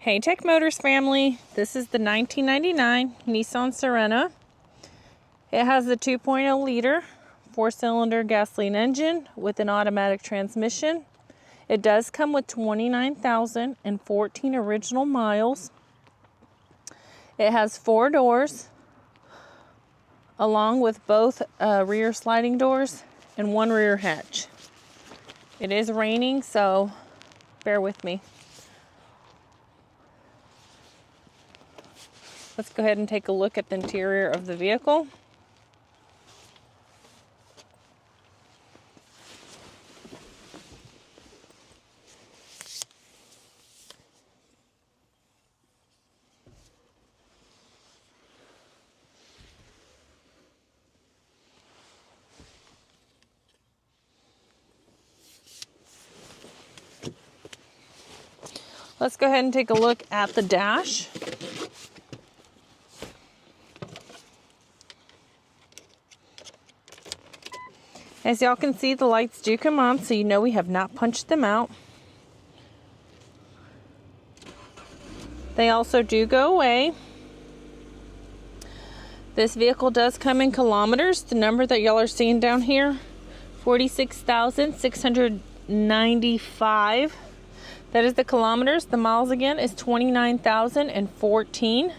Hey Tech Motors family, this is the 1999 Nissan Serena. It has a 2.0 liter 4-cylinder gasoline engine with an automatic transmission. It does come with 29,014 original miles. It has 4 doors along with both rear sliding doors and 1 rear hatch. It is raining, so bear with me. Let's go ahead and take a look at the interior of the vehicle. Let's go ahead and take a look at the dash. As y'all can see, the lights do come on, so you know we have not punched them out. They also do go away. This vehicle does come in kilometers. The number that y'all are seeing down here, 46,695. That is the kilometers. The miles again is 29,014.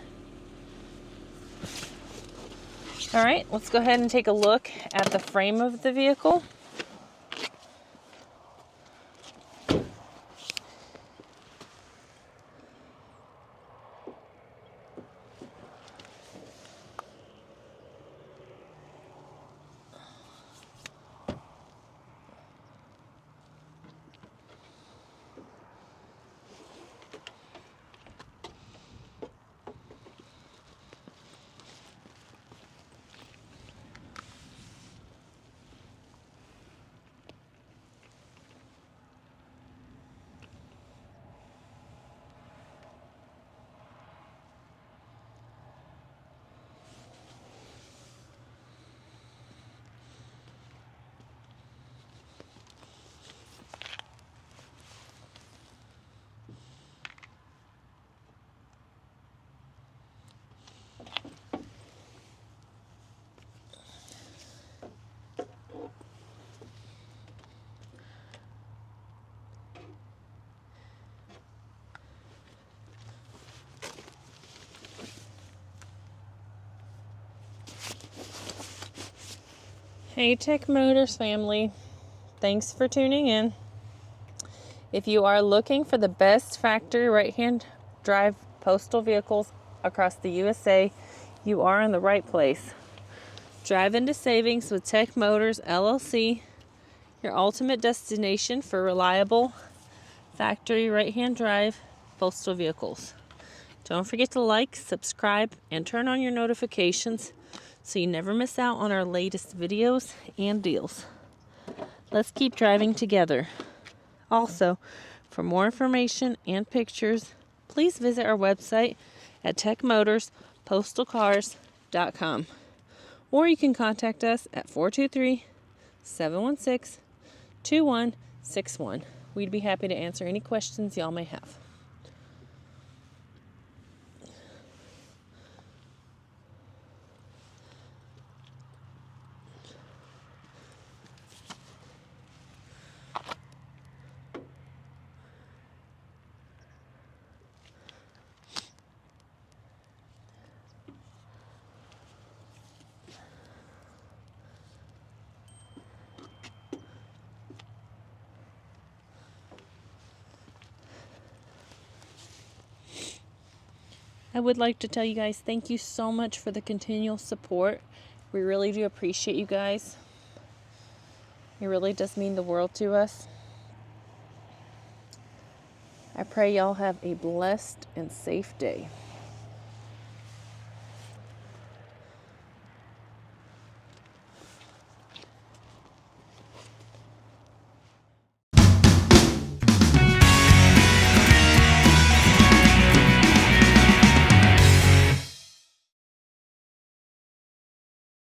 All right, let's go ahead and take a look at the frame of the vehicle. Hey Tech Motors family, thanks for tuning in. If you are looking for the best factory right-hand drive postal vehicles across the USA, you are in the right place. Drive into savings with Tech Motors LLC, your ultimate destination for reliable factory right-hand drive postal vehicles. Don't forget to like, subscribe, and turn on your notifications so you never miss out on our latest videos and deals. Let's keep driving together. Also, for more information and pictures, please visit our website at techmotorspostalcars.com, or you can contact us at 423-716-2161. We'd be happy to answer any questions y'all may have. I would like to tell you guys thank you so much for the continual support. We really do appreciate you guys. It really does mean the world to us. I pray y'all have a blessed and safe day.